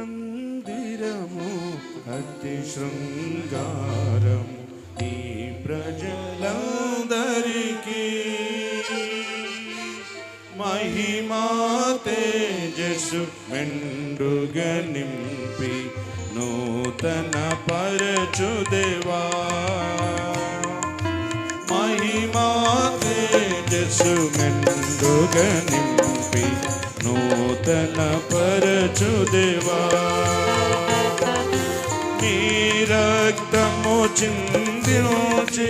మందిరము అతి శృంగారం ఈ ప్రజలందరికీ మహిమా తేజస్సు మెండుగా నింపి నూతన పరచుదేవా మహిమా తేజస్సు మెండుగా నింపి నూతన పరచుదేవా నీ రక్తము చిందించి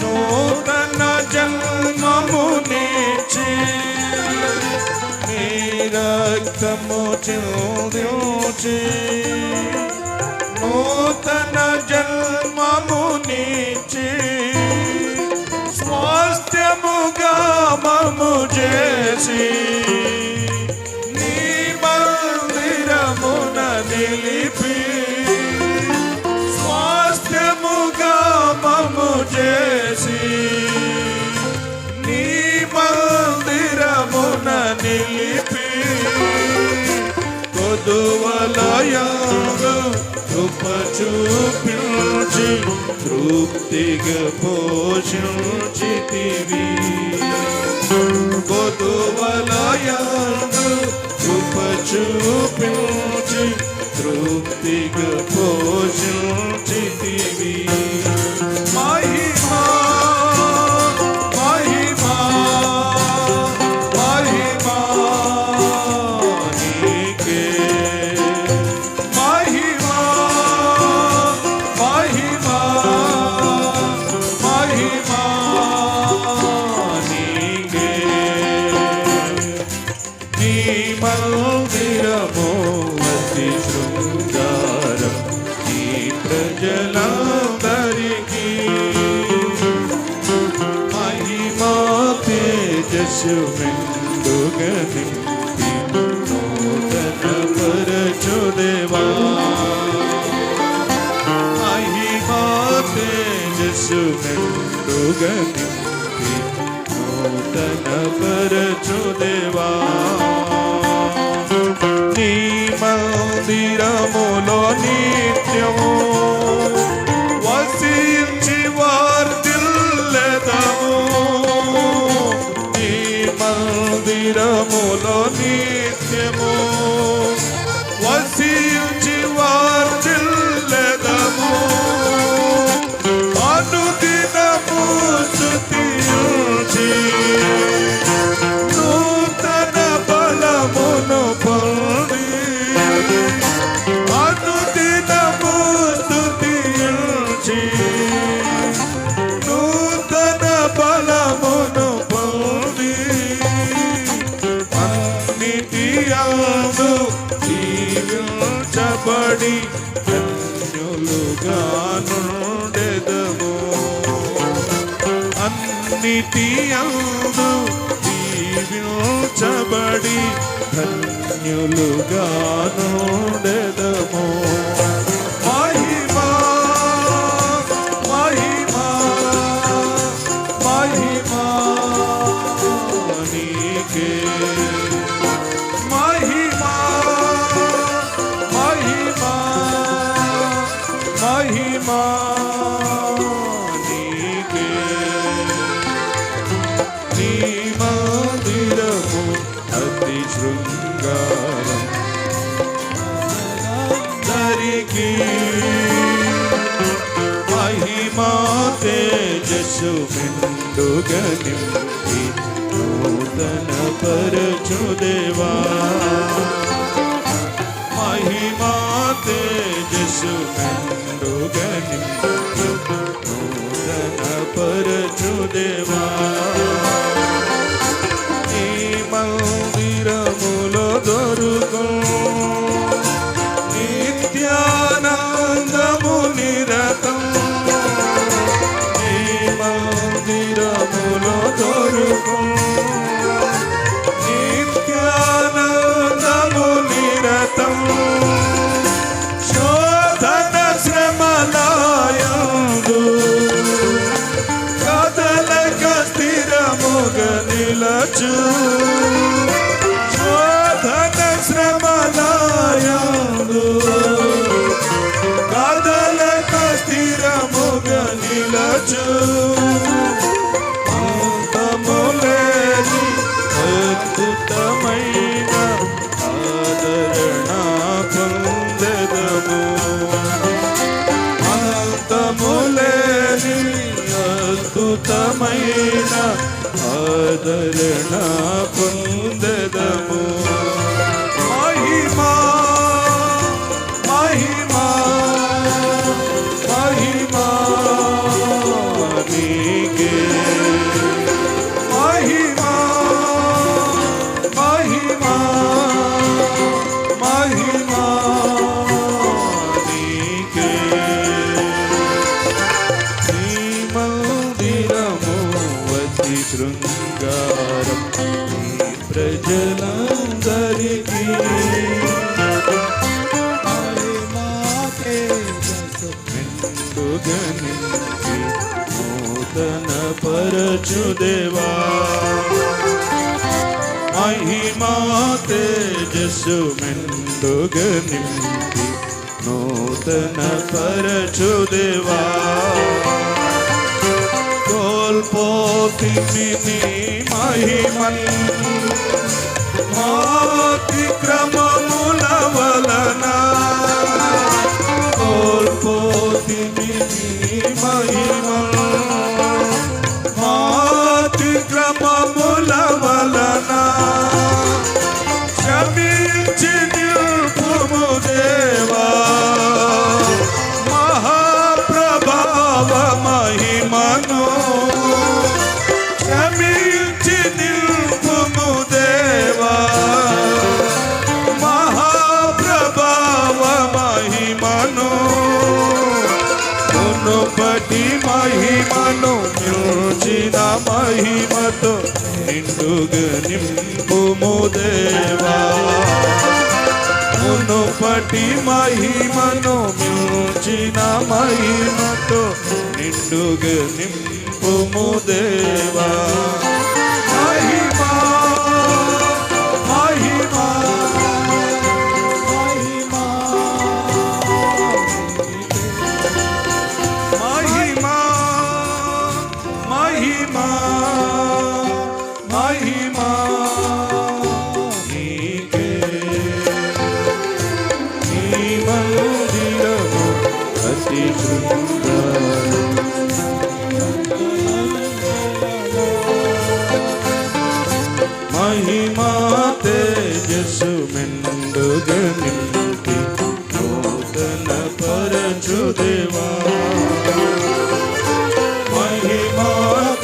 నూతన జన్మమునిచ్చి నీ రక్తము చిందించి నూతన జన్మమునిచ్చి స్వాస్థ్యముగా మము చేసి నీ మందిరమున నిలిపి స్వాస్థ్యముగా మము చేసి నీ మందిరమున నిలిపి కొదువలయందు కృప చూపించి తృప్తిగా పోషించితివి కొదువలయందు కృప చూపించి తృప్తిగా పోషించితివి మహిమా మహిమా మహిమా నీకే మహిమా మహిమా మహిమా నీకే నీ మందిరము అతి శృంగారం ఈ ప్రజలందరికీ మహిమా తేజస్సు మెండుగా నింపి నూతన పరచుదేవా మహిమా తేజస్సు మెండుగా నింపి నూతన పరచుదేవా నీ మందిరములో నిత్యము వసించి వర్ధిల్లెదము నీ మందిరములో నిత్యము వసించి వర్ధిల్లెదము అనుదినము స్తుతించి నూతన బలమును పొంది అనుదినము స్తుతించి నూతన బలమును పొంది అన్నిటియందు దీవించబడి ధన్యులుగా నుండెదము అన్నిటియందు దీవించబడి ధన్యులుగా నుండెదము మహిమా మహిమా మహిమా నీకే మహిమా మహిమా మహిమా నీకే నీ మందిరము అతి శృంగారం అందరికీ మహిమా తేజస్సు మెండుగా నింపి నూతన పరచుదేవా మహిమా తేజస్సు మెండుగా నింపి నూతన పరచుదేవా నీ మందిరములో దొరుకు నిత్యానందము నిరతం నీ మందిరములో దొరుకు నిత్యానందము నిరతం శోధన శ్రమలయందు కదలక స్థిరముగా నిలచు శోధన శ్రమలయందు ఆదరణ పొందెదము. మహిమా మహిమా మహిమా నీకే, మహిమా మహిమా మహిమా నీకే. నీ మందిరము అతి శృంగారం ఈ ప్రజలందరికీ. మెండుగా నింపి నూతన పరచుదేవా, మహిమా తేజస్సు మెండుగా నింపి నూతన పరచుదేవా. కోల్పోతిమి నీ మహిమన్ అతిక్రమముల వలన, కోల్పోతిమి నీ మహిమన్ అతిక్రమముల వలన. క్షమించి నిల్పుము దేవా మహాప్రభావ మహిమను, క్షమించి నిల్పుము దేవా మహాప్రభావ మహిమను. మునుపటి మహిమను మించిన మహిమతో నిండుగా నింపుము దేవా, మునుపటి మహిమను మించిన మహిమతో నిండుగా నింపుము దేవా. మహిమా మహిమా మహిమా మహిమా మహిమా నీకే. నీ మందిరము అతి శృంగారం మహిమా తేజస్సు మెండుగా నింపి నూతన పరచుదేవా, మహిమా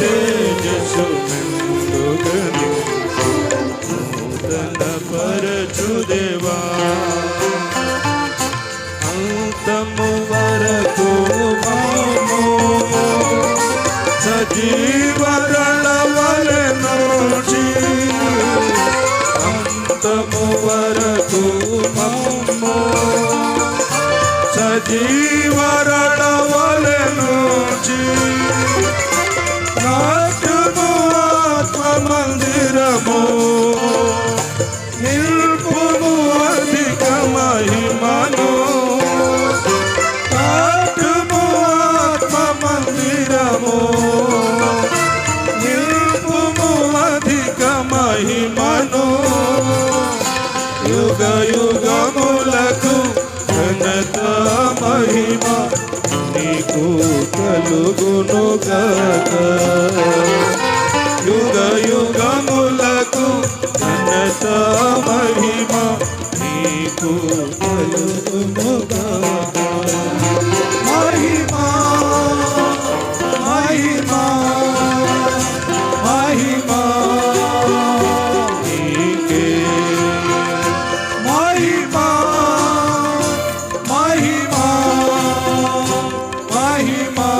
తేజస్సు మెండుగా నింపి నూతన పరచుదేవా. అంతము వరకు మమ్ము సజీవరణ వలెనోచి, అంతము వరకు మమ్ము సజీవరణ వలెనోచి. నాట్యము ఆత్మ మందిరము నిల్పుము అధిక మహిమను, నాట్యము ఆత్మ మందిరము నిల్పుము అధిక మహిమను. యుగ యుగములకు ఘనత మహిమ నీకు కలుగును గాక, యుగ యుగములకు ఘనత మహిమ నీకు కలుగును గాక. మహిమా మహిమా మహిమా నీకే, మహిమా మహిమా మహిమా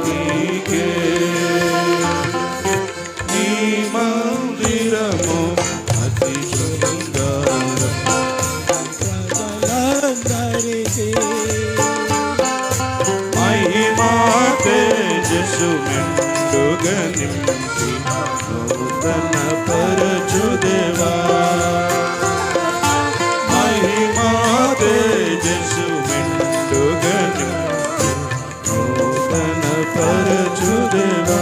నీకే. నీ మందిరము అతి శృంగారం మహిమా తేజస్సు మెండుగా నింపి నూతన పరచుదేవా, మహిమా తేజస్సు మెండుగా నింపి నూతన పరచుదేవా.